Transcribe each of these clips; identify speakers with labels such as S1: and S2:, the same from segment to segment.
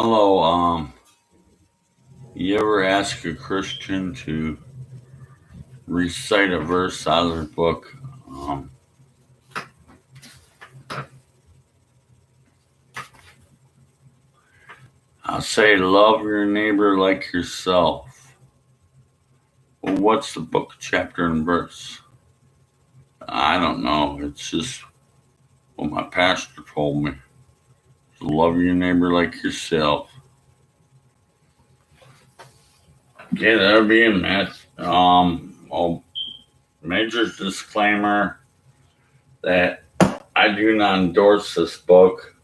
S1: Hello, you ever ask a Christian to recite a verse out of their book? Um, I'll say, love your neighbor like yourself. Well, what's the book, chapter, and verse? I don't know. It's just what my pastor told me. Love your neighbor like yourself. Okay, that'll be a mess. Major disclaimer that I do not endorse this book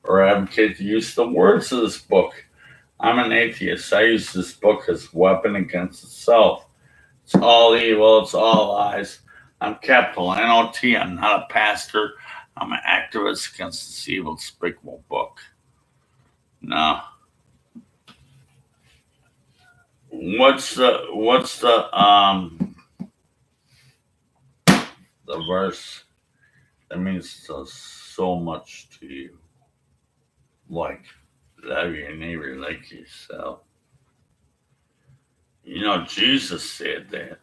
S1: or advocate the use of the words of this book. I'm an atheist. I use this book as a weapon against itself. It's all evil. It's all lies. I'm capital N-O-T. I'm not a pastor. I'm an activist against this evil, despicable book. No. What's the verse that means so much to you? Like, love your neighbor like yourself. You know, Jesus said that.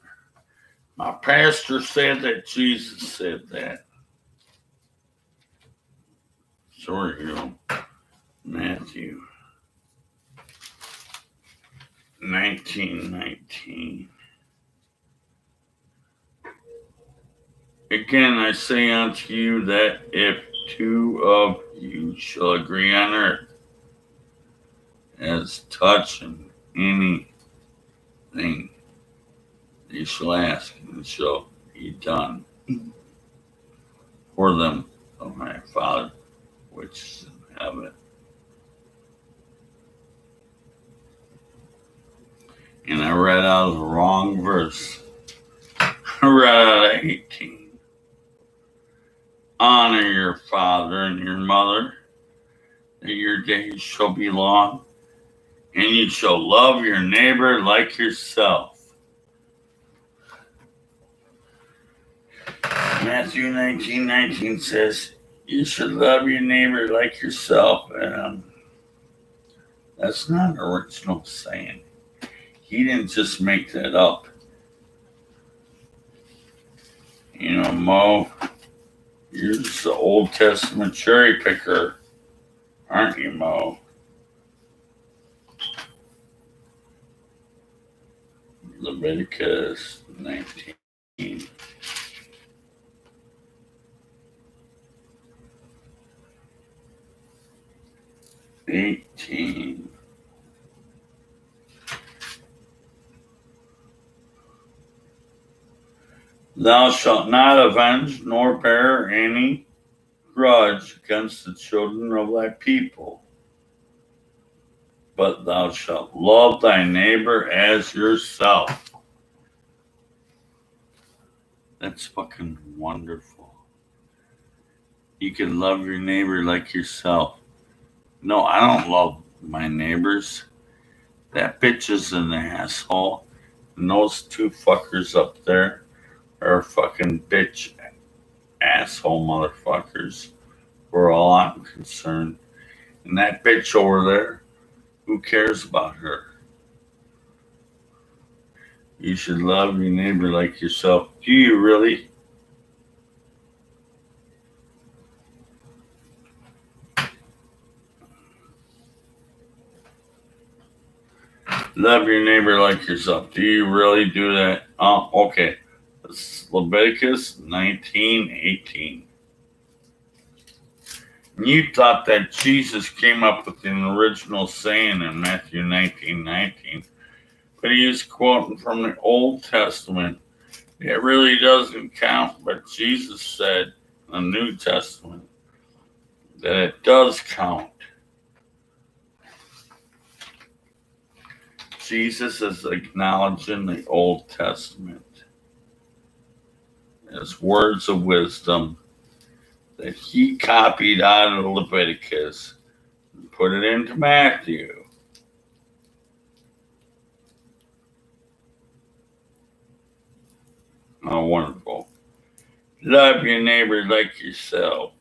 S1: My pastor said that. Jesus said that. Sure, you know, Matthew 19:19. Again, I say unto you that if two of you shall agree on earth as touching anything they shall ask, and it shall be done for them of my Father which is in heaven. And I read out the wrong verse. I read out of 18. Honor your father and your mother, that your days shall be long, and you shall love your neighbor like yourself. Matthew 19:19 says, you should love your neighbor like yourself. That's not an original saying. He didn't just make that up. You know, Mo, you're just the Old Testament cherry picker, aren't you, Mo? Leviticus 19. 18. Thou shalt not avenge nor bear any grudge against the children of thy people, but thou shalt love thy neighbor as yourself. That's fucking wonderful. You can love your neighbor like yourself. No, I don't love my neighbors. That bitch is an asshole. And those two fuckers up there are fucking bitch asshole motherfuckers for all I'm concerned. And that bitch over there, who cares about her? You should love your neighbor like yourself. Do you really? Love your neighbor like yourself. Do you really do that? Okay. This is Leviticus 19:18. You thought that Jesus came up with an original saying in Matthew 19:19, but he is quoting from the Old Testament. It really doesn't count, but Jesus said in the New Testament that it does count. Jesus is acknowledging the Old Testament as words of wisdom that he copied out of Leviticus and put it into Matthew. Oh, wonderful. Love your neighbor like yourself.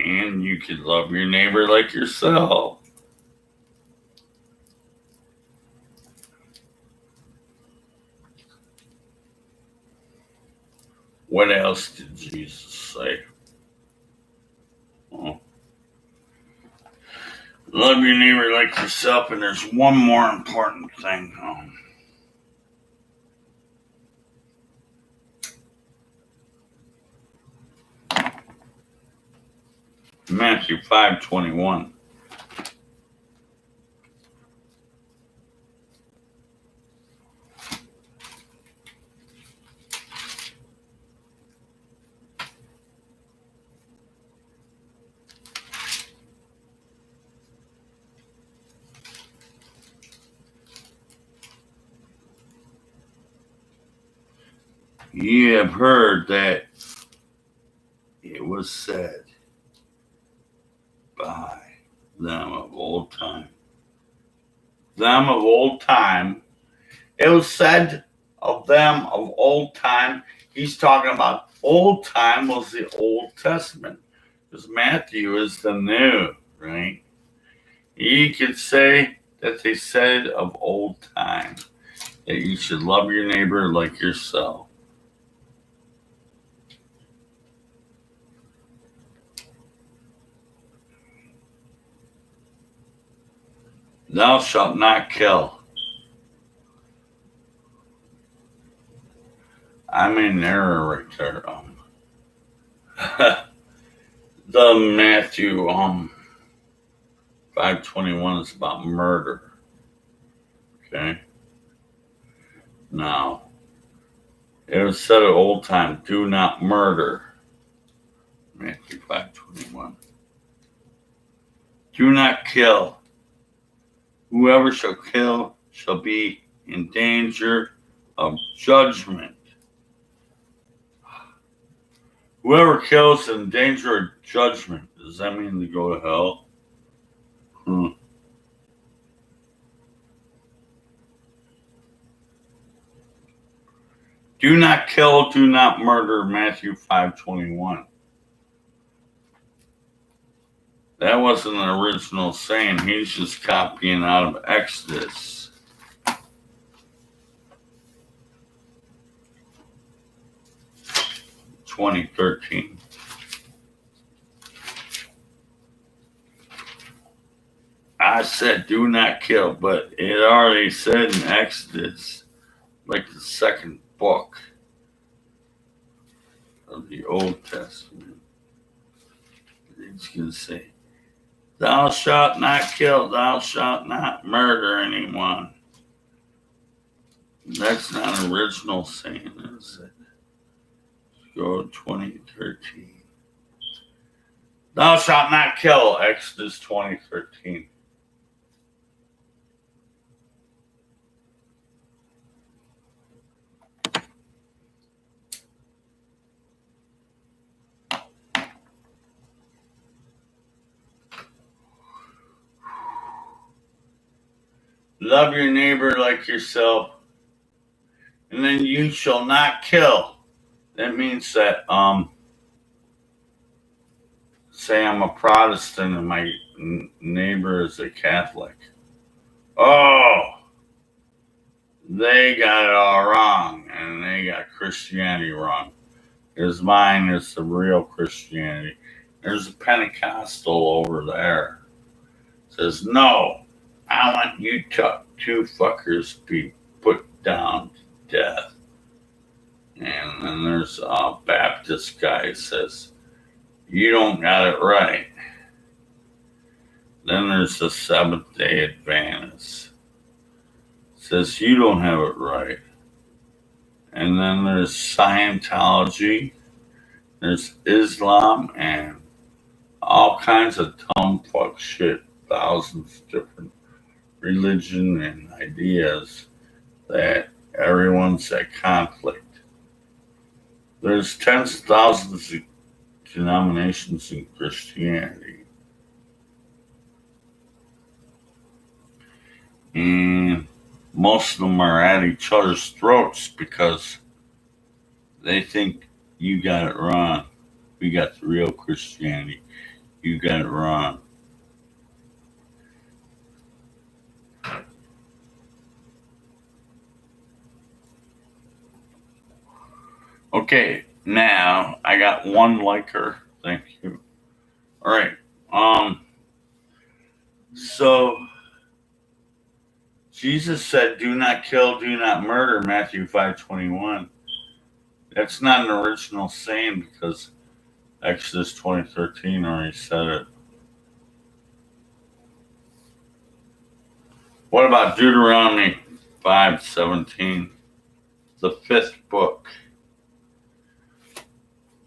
S1: And you can love your neighbor like yourself. What else did Jesus say? Oh. Love your neighbor like yourself, and there's one more important thing. Matthew 5:21. Ye have heard that it was said by them of old time. Them of old time. It was said of them of old time. He's talking about old time was the Old Testament. Because Matthew is the new, right? You could say that they said of old time that you should love your neighbor like yourself. Thou shalt not kill. I'm in error right there. The Matthew 5:21 is about murder. Okay. Now, it was said of old time, do not murder. Matthew 5:21. Do not kill. Whoever shall kill shall be in danger of judgment. Whoever kills in danger of judgment, does that mean they go to hell? Do not kill, do not murder, Matthew 5:21. That wasn't an original saying. He's just copying out of Exodus. (2013). I said do not kill, but it already said in Exodus, like the second book of the Old Testament. It's going to say, thou shalt not kill, thou shalt not murder anyone. That's not an original saying, is it? Let's go to 2013. Thou shalt not kill, Exodus 2013. Love your neighbor like yourself. And then you shall not kill. That means that, say I'm a Protestant and my neighbor is a Catholic. Oh, they got it all wrong, and they got Christianity wrong. Because mine is the real Christianity. There's a Pentecostal over there. Says, no, I want you two fuckers be put down to death. And then there's a Baptist guy who says, you don't got it right. Then there's the Seventh-day Adventist. Says you don't have it right. And then there's Scientology. There's Islam and all kinds of dumb fuck shit. Thousands of different religion and ideas that everyone's at conflict. There's tens of thousands of denominations in Christianity. And most of them are at each other's throats because they think you got it wrong. We got the real Christianity. You got it wrong. Okay, now I got one liker. Thank you. All right. So Jesus said, "Do not kill, do not murder." Matthew 5:21. That's not an original saying because Exodus 20:13 already said it. What about Deuteronomy 5:17, the fifth book?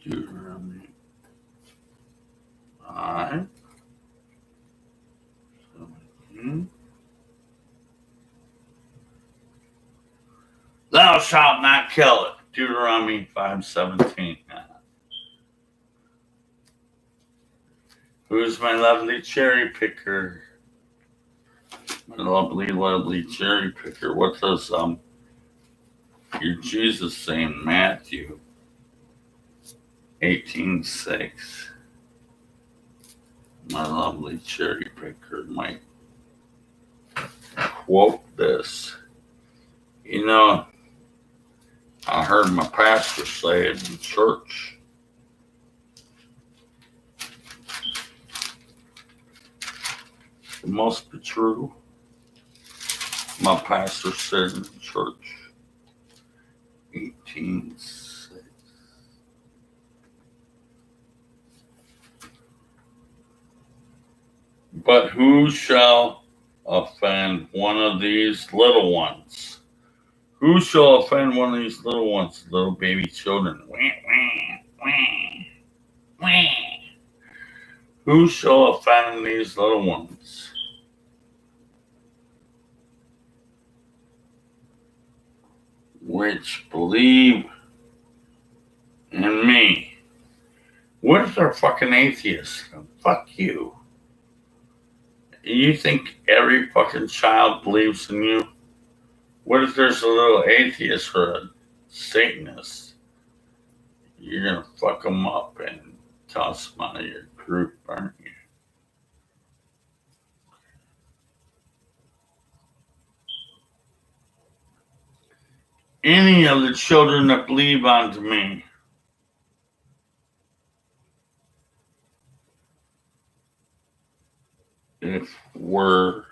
S1: Deuteronomy 5:17. Thou shalt not kill it. Deuteronomy 5:17. Who's my lovely cherry picker? My lovely, lovely cherry picker. What does your Jesus say in Matthew 18:6? My lovely cherry picker might quote this. You know, I heard my pastor say it in church. It must be true. My pastor said in church. 18:6. But who shall offend one of these little ones? Who shall offend one of these little ones, little baby children? Who shall offend these little ones? Which believe in me. What if they're fucking atheists? Fuck you. You think every fucking child believes in you? What if there's a little atheist or a Satanist? You're gonna fuck them up and toss them out of your group, aren't you? Any of the children that believe unto me. If we're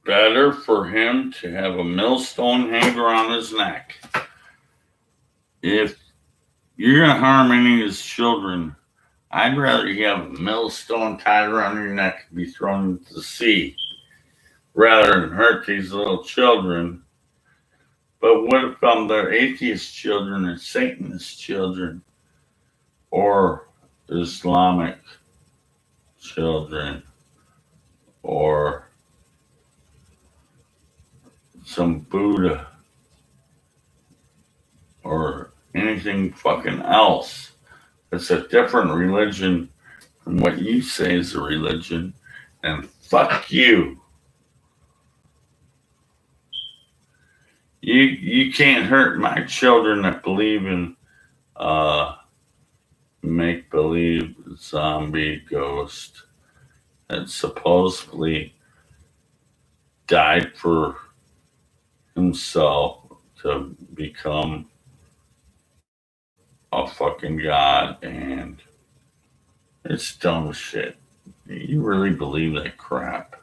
S1: better for him to have a millstone hang around his neck. If you're going to harm any of his children, I'd rather you have a millstone tied around your neck and be thrown into the sea rather than hurt these little children. But what if they're atheist children or Satanist children or Islamic children or some Buddha or anything fucking else that's a different religion from what you say is a religion, and fuck you. You can't hurt my children that believe in make-believe zombie ghost that supposedly died for himself to become a fucking god, and it's dumb shit. You really believe that crap?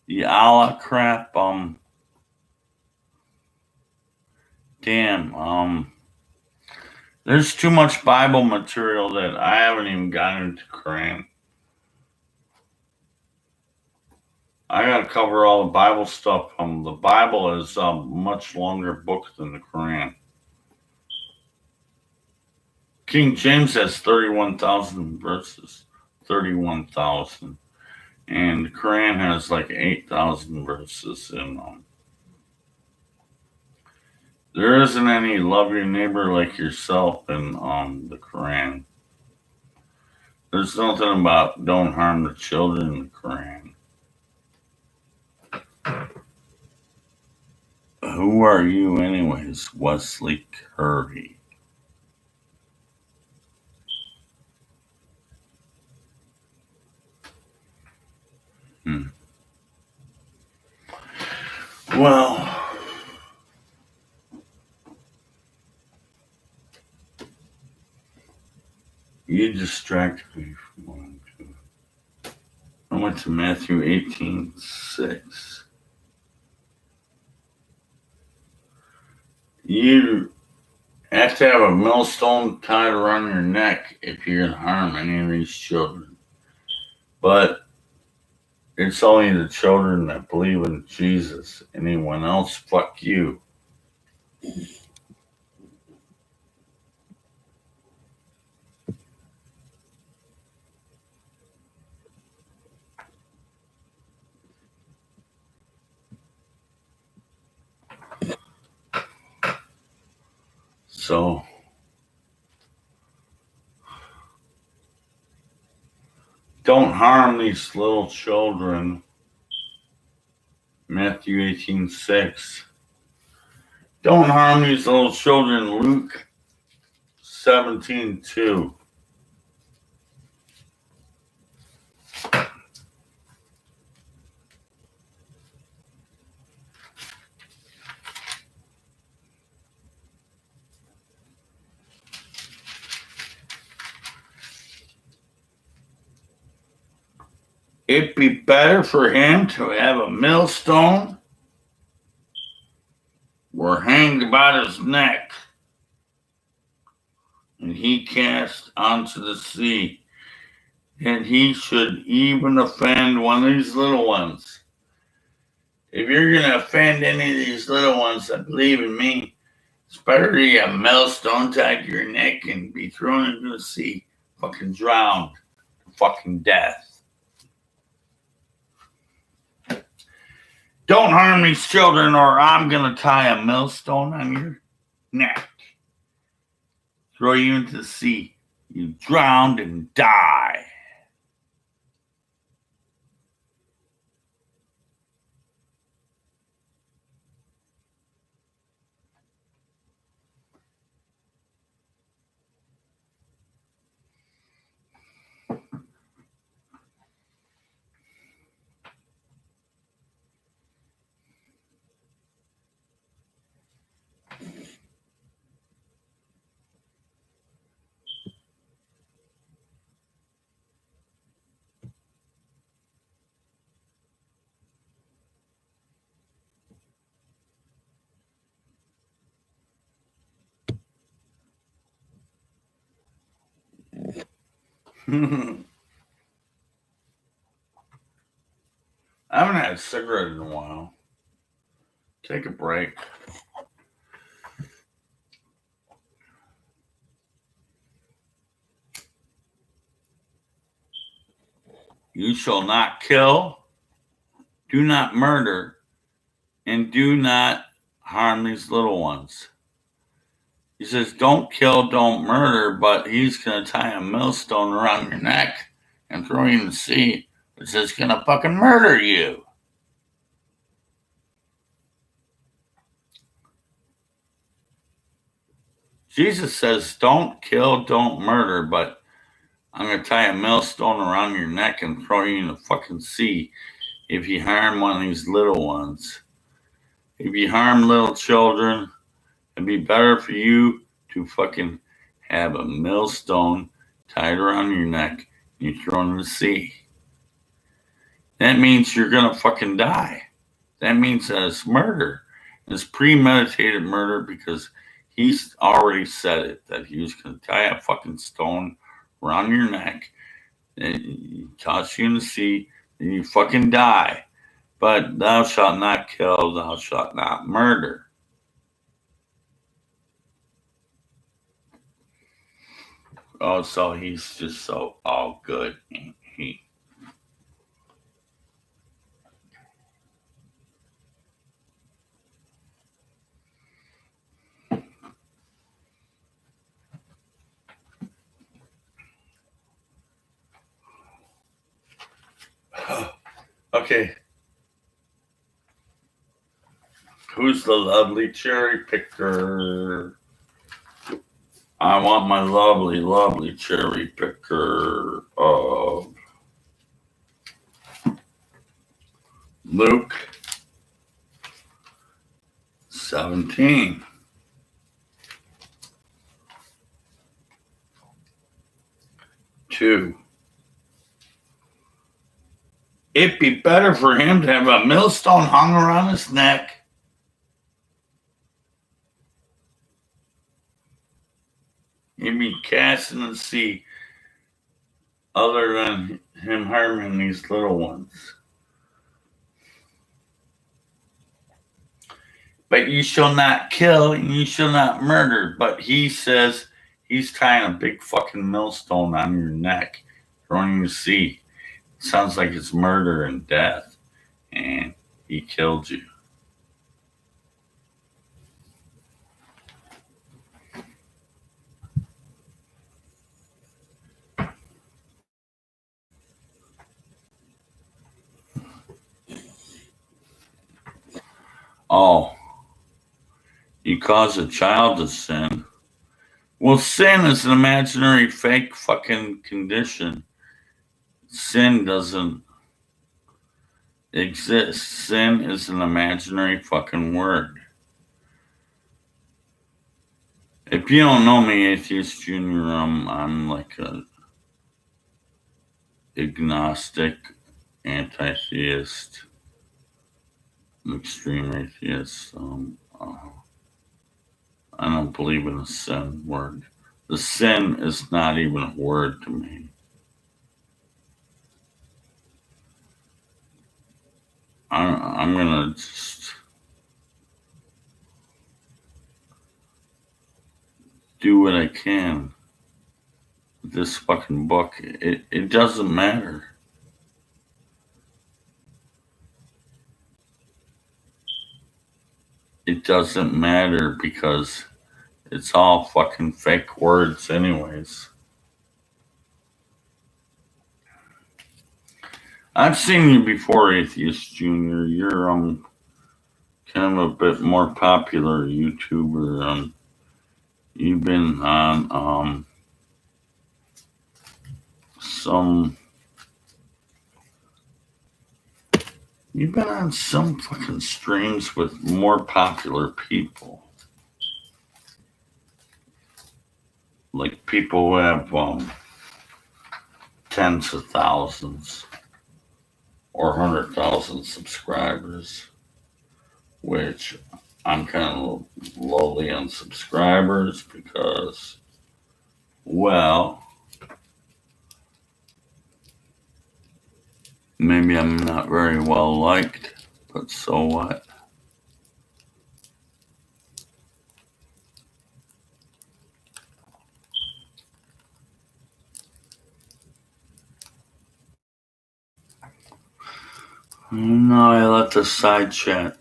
S1: The Allah crap, damn, there's too much Bible material that I haven't even gotten into Quran. I gotta cover all the Bible stuff. The Bible is a much longer book than the Quran. King James has 31,000 verses. 31,000. And the Quran has like 8,000 verses in them. There isn't any love your neighbor like yourself in the Quran. There's nothing about don't harm the children in the Quran. Who are you anyways, Wesley Curry? Well, you distracted me from one. I went to Matthew 18:6. You have to have a millstone tied around your neck if you're going to harm any of these children. But it's only the children that believe in Jesus. Anyone else, fuck you. So, don't harm these little children. Matthew 18:6. Don't harm these little children. Luke 17:2. It'd be better for him to have a millstone were hanged about his neck and he cast onto the sea. And he should even offend one of these little ones. If you're going to offend any of these little ones that believe in me, it's better to get a millstone tied to your neck and be thrown into the sea, fucking drowned to fucking death. Don't harm these children or I'm going to tie a millstone on your neck. Throw you into the sea. You drowned and die. I haven't had a cigarette in a while. Take a break. You shall not kill, do not murder, and do not harm these little ones. He says, don't kill, don't murder, but he's going to tie a millstone around your neck and throw you in the sea, which is going to fucking murder you. Jesus says, don't kill, don't murder, but I'm going to tie a millstone around your neck and throw you in the fucking sea if you harm one of these little ones. If you harm little children, it'd be better for you to fucking have a millstone tied around your neck and you throw in the sea. That means you're going to fucking die. That means that it's murder. It's premeditated murder because he's already said it, that he was going to tie a fucking stone around your neck and he toss you in the sea and you fucking die. But thou shalt not kill, thou shalt not murder. Oh, so he's just so all good. He Okay. Who's the lovely cherry picker? I want my lovely, lovely cherry picker of Luke 17. Two. It'd be better for him to have a millstone hung around his neck. He'd be casting the sea other than him harming these little ones. But you shall not kill and you shall not murder. But he says he's tying a big fucking millstone on your neck, throwing you to sea. Sounds like it's murder and death. And he killed you. Oh, you cause a child to sin. Well, sin is an imaginary fake fucking condition. Sin doesn't exist. Sin is an imaginary fucking word. If you don't know me, Atheist Junior, I'm like a agnostic, anti-theist, extreme atheist. I don't believe in the sin word. The sin is not even a word to me. I'm gonna just do what I can with this fucking book. It doesn't matter. It doesn't matter because it's all fucking fake words anyways. I've seen you before, Atheist Junior. You're kind of a bit more popular YouTuber. You've been on you've been on some fucking streams with more popular people. Like people who have tens of thousands or 100,000 subscribers, which I'm kind of lowly on subscribers because, well, maybe I'm not very well liked, but so what? No, I let the side chat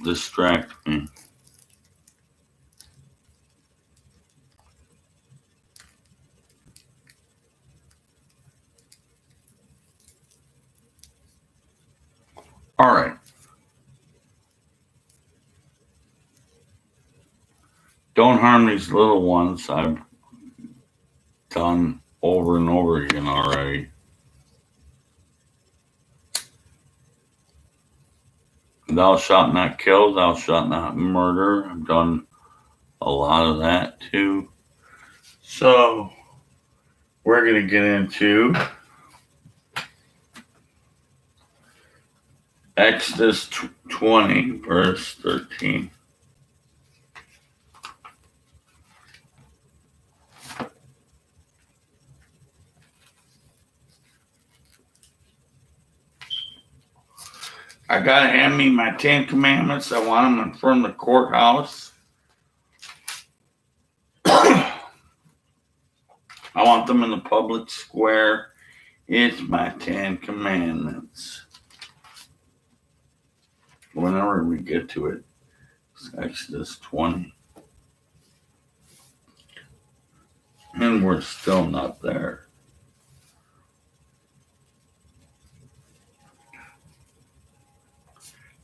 S1: distract me. All right. Don't harm these little ones. I've done over and over again already. Thou shalt not kill, thou shalt not murder. I've done a lot of that too. So we're going to get into Exodus 20, verse 13. I got to hand me my 10 commandments. I want them in front of the courthouse. I want them in the public square. It's my 10 commandments. Whenever we get to it, it's Exodus 20. And we're still not there.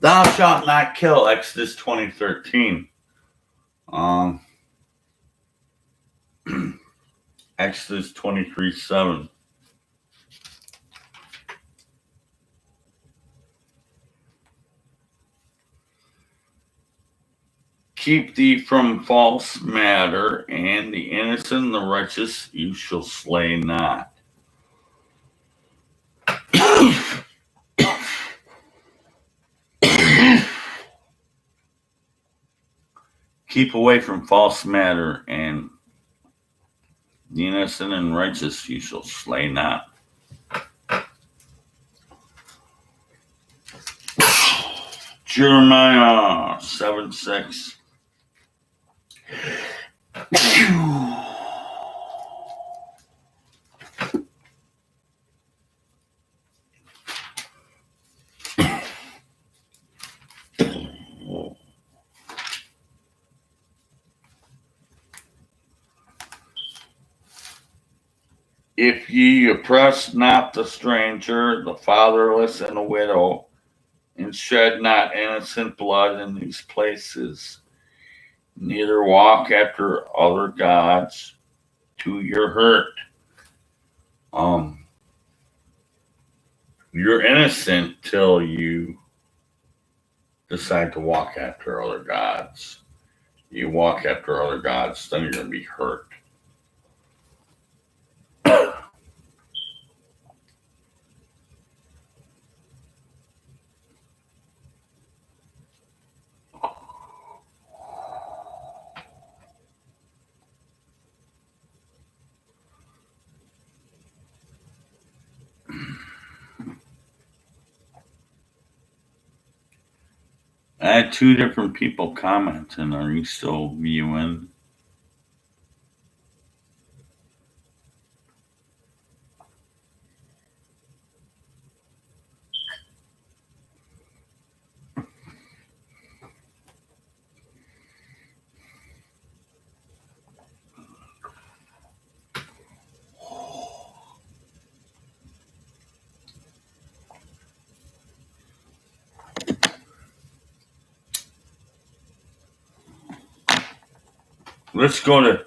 S1: Thou shalt not kill, Exodus 20:13. Exodus 23:7. Keep thee from false matter, and the innocent and the righteous you shall slay not. Keep away from false matter, and the innocent and righteous you shall slay not. Jeremiah 7:6. If ye oppress not the stranger, the fatherless, and the widow, and shed not innocent blood in these places, neither walk after other gods to your hurt. You're innocent till you decide to walk after other gods. You walk after other gods, then you're going to be hurt. I had 2 different people commenting. Are you still viewing? Let's go to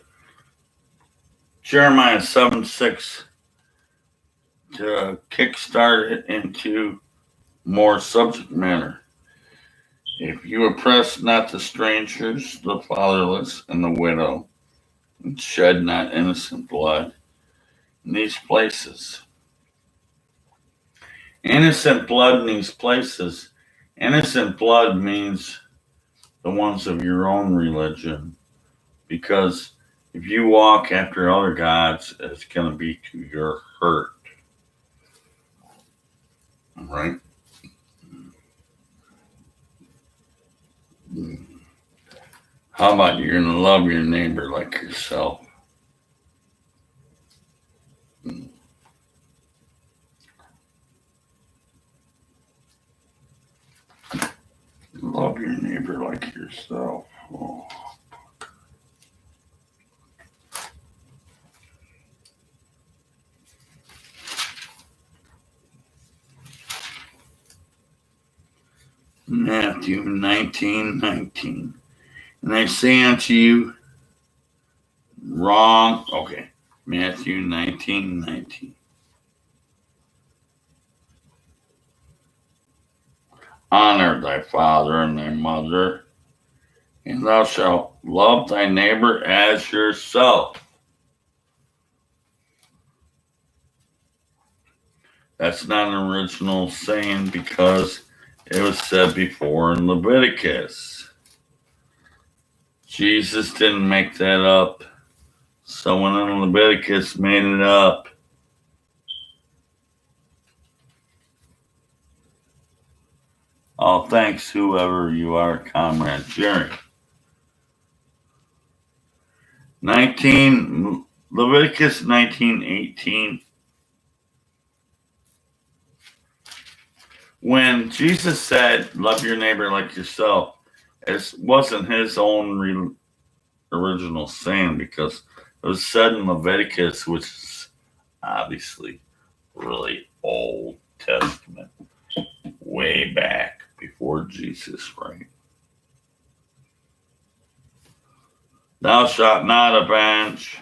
S1: Jeremiah 7:6 to kickstart it into more subject matter. If you oppress not the strangers, the fatherless, and the widow, and shed not innocent blood in these places. Innocent blood in these places. Innocent blood means the ones of your own religion. Because if you walk after other gods, it's going to be to your hurt. All right? How about you're going to love your neighbor like yourself? Love your neighbor like yourself. Oh. Matthew 19:19. And I say unto you, wrong. Okay, Matthew 19:19. Honor thy father and thy mother, and thou shalt love thy neighbor as yourself. That's not an original saying because it was said before in Leviticus. Jesus didn't make that up. Someone in Leviticus made it up. Oh, thanks, whoever you are, Comrade Jerry. Leviticus 19:18. When Jesus said, love your neighbor like yourself, it wasn't his own original saying because it was said in Leviticus, which is obviously really Old Testament, way back before Jesus. Jesus, right? Thou shalt not avenge,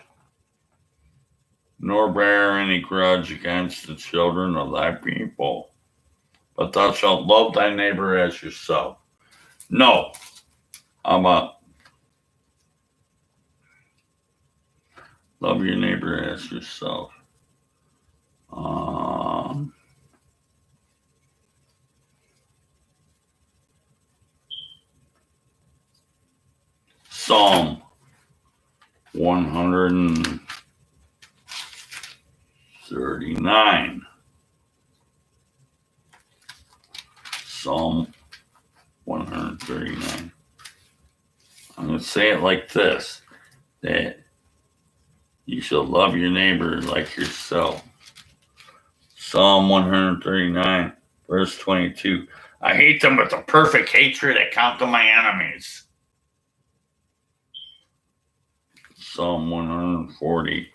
S1: nor bear any grudge against the children of thy people, but thou shalt love thy neighbor as yourself. No, I'm up. Love your neighbor as yourself. Psalm 139. Psalm 139. I'm going to say it like this, that you shall love your neighbor like yourself. Psalm 139, verse 22. I hate them with a perfect hatred. I count them my enemies. Psalm 140,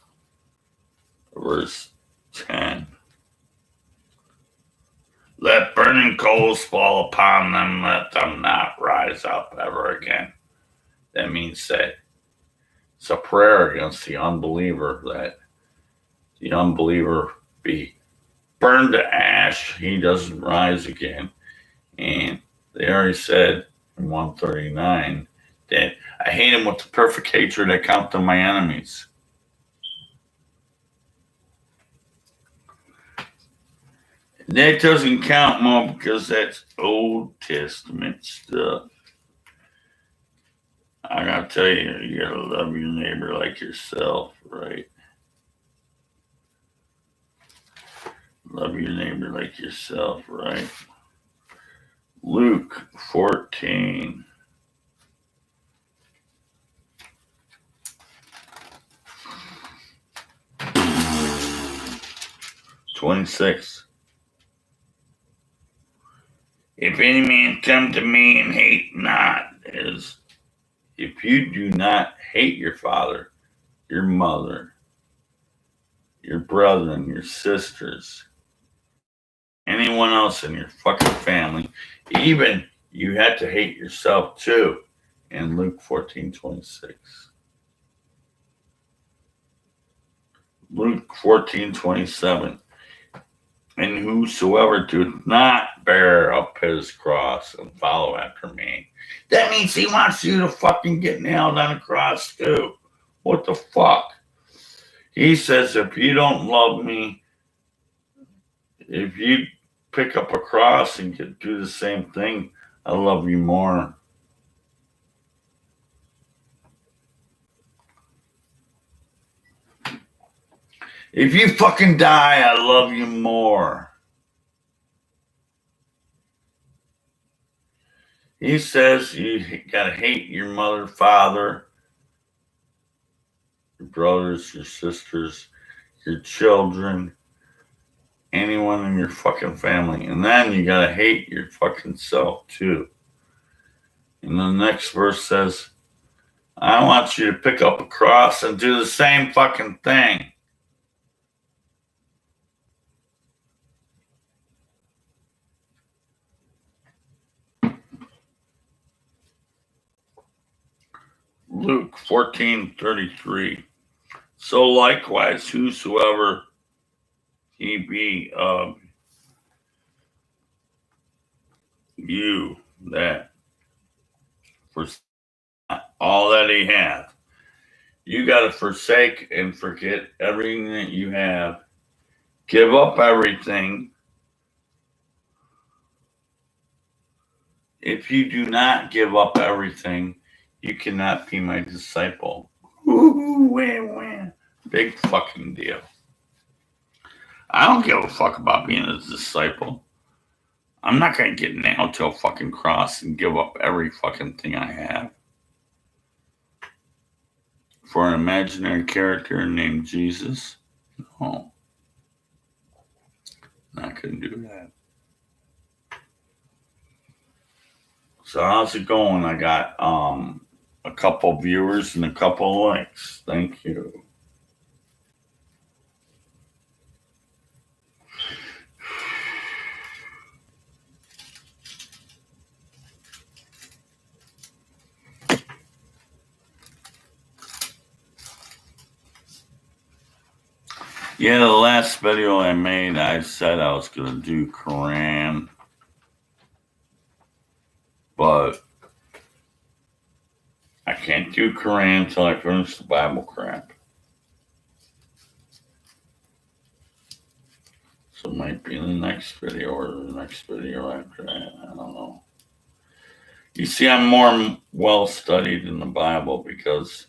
S1: verse 10. Let burning coals fall upon them. Let them not rise up ever again. That means that it's a prayer against the unbeliever, that the unbeliever be burned to ash. He doesn't rise again. And they already said in 139 that I hate him with the perfect hatred. I count them my enemies. That doesn't count more because that's Old Testament stuff. I gotta tell you, you gotta love your neighbor like yourself, right? Love your neighbor like yourself, right? Luke 14. $26. If any man come to me and hate not, is if you do not hate your father, your mother, your brother, and your sisters, anyone else in your fucking family, even you had to hate yourself too, in Luke 14:26. Luke 14:27. And whosoever doeth not bear up his cross and follow after me. That means he wants you to fucking get nailed on a cross too. What the fuck? He says, if you don't love me, if you pick up a cross and do the same thing, I love you more. If you fucking die, I love you more. He says you gotta hate your mother, father, your brothers, your sisters, your children, anyone in your fucking family. And then you gotta hate your fucking self too. And the next verse says, I want you to pick up a cross and do the same fucking thing. Luke 14:33. So likewise, whosoever he be of you that for all that he hath, you got to forsake and forget everything that you have. Give up everything. If you do not give up everything, you cannot be my disciple. Wah. Big fucking deal. I don't give a fuck about being a disciple. I'm not going to get nailed to a fucking cross and give up every fucking thing I have for an imaginary character named Jesus. No. Not going to do that. So how's it going? I got a couple viewers and a couple likes. Thank you. Yeah, the last video I made, I said I was going to do Quran, but I can't do Quran until I finish the Bible crap. So it might be in the next video or the next video after that. I don't know. You see, I'm more well studied in the Bible because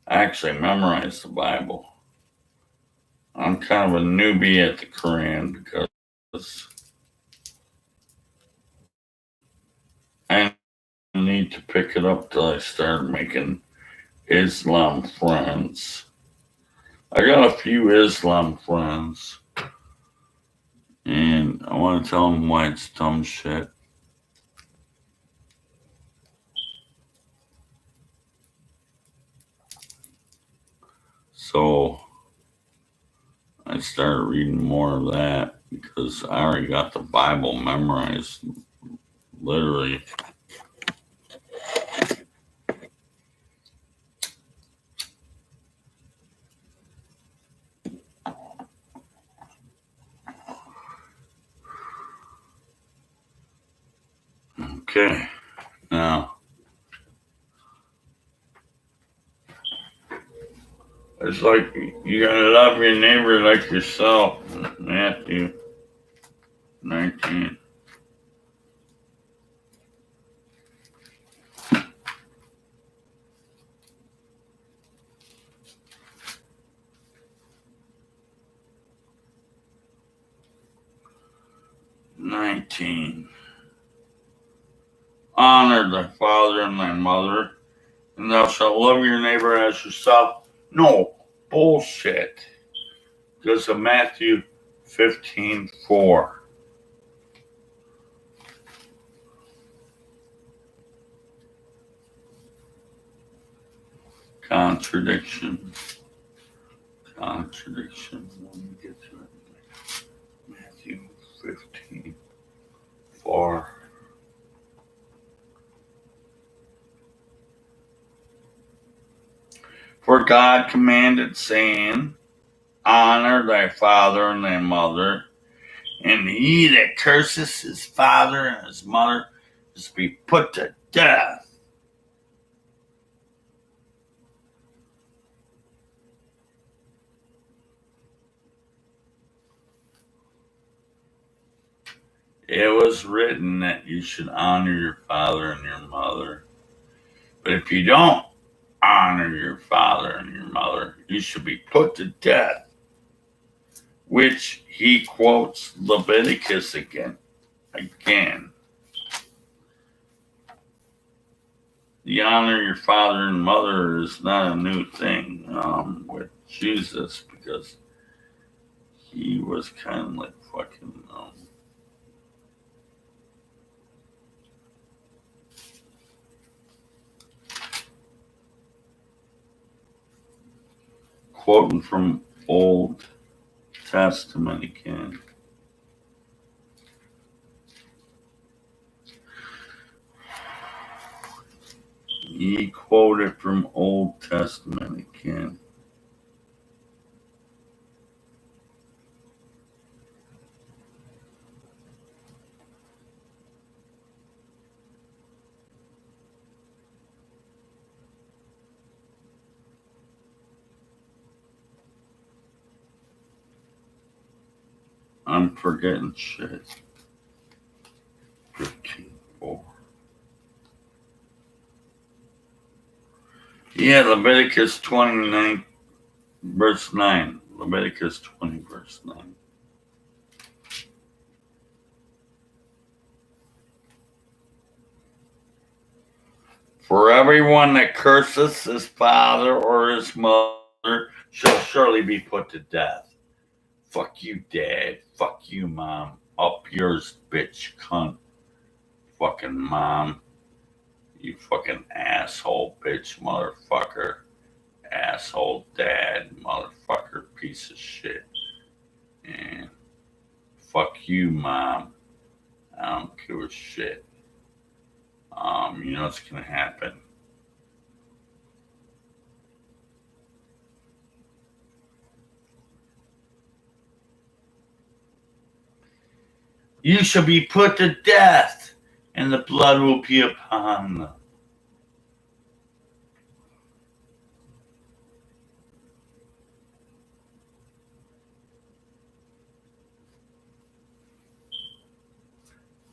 S1: I actually memorized the Bible. I'm kind of a newbie at the Quran because I need to pick it up till I start making Islam friends. I got a few Islam friends, and I want to tell them why it's dumb shit. So I started reading more of that because I already got the Bible memorized, literally. Okay, now it's like you gotta love your neighbor like yourself. Matthew 19. Honor thy father and thy mother, and thou shalt love your neighbor as yourself. No, bullshit. Because of Matthew 15:4. Contradiction. Let me get to it. Matthew 15:4. For God commanded, saying, honor thy father and thy mother, and he that curses his father and his mother is to be put to death. It was written that you should honor your father and your mother. But if you don't honor your father and your mother, you should be put to death. Which he quotes Leviticus again. The honor your father and mother is not a new thing with Jesus, because he was kind of like fucking quoting from Old Testament again. He quoted from Old Testament again. I'm forgetting shit. 15:4. Yeah, Leviticus 29, verse 9. Leviticus 20, verse 9. For everyone that curses his father or his mother shall surely be put to death. Fuck you, dad. Fuck you, mom. Up yours, bitch, cunt. Fucking mom. You fucking asshole, bitch, motherfucker. Asshole dad, motherfucker, piece of shit. And fuck you, mom. I don't give a shit. You know what's gonna happen. You shall be put to death, and the blood will be upon them.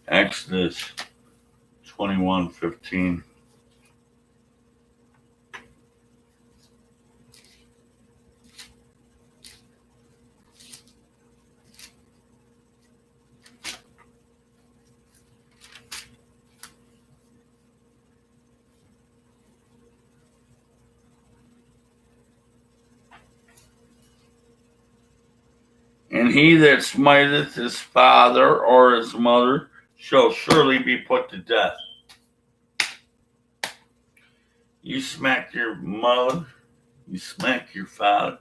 S1: Exodus 21:15. And he that smiteth his father or his mother shall surely be put to death. You smack your mother, you smack your father,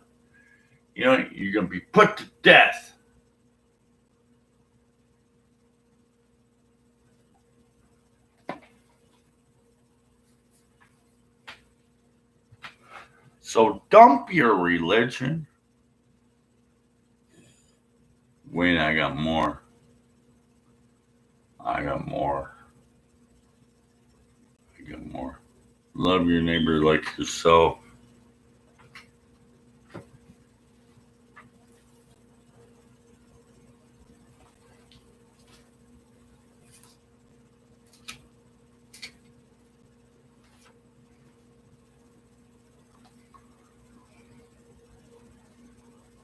S1: you're going to be put to death. So dump your religion. Wait, I got more. Love your neighbor like yourself.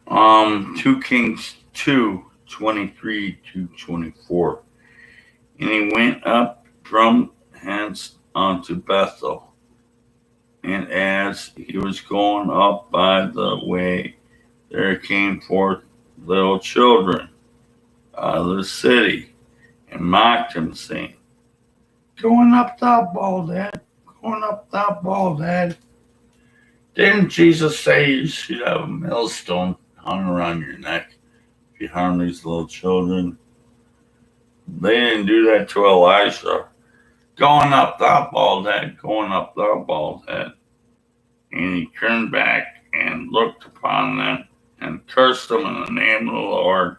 S1: Um, 2 Kings 2:23-24. And he went up from hence unto Bethel. And as he was going up by the way, there came forth little children out of the city, and mocked him, saying, Going up thou bald head, going up thou bald head. Didn't Jesus say you should have a millstone hung around your neck if you harm these little children? They didn't do that to Elijah. Going up thou bald head, going up thou bald head. And he turned back and looked upon them and cursed them in the name of the Lord.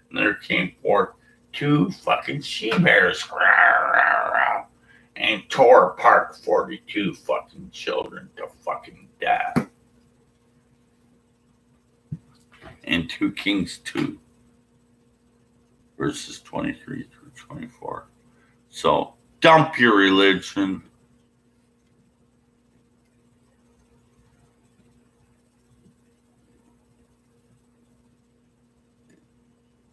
S1: And there came forth 2 fucking she-bears and tore apart 42 fucking children to fucking death. And 2 Kings 2, verses 23-24. So dump your religion.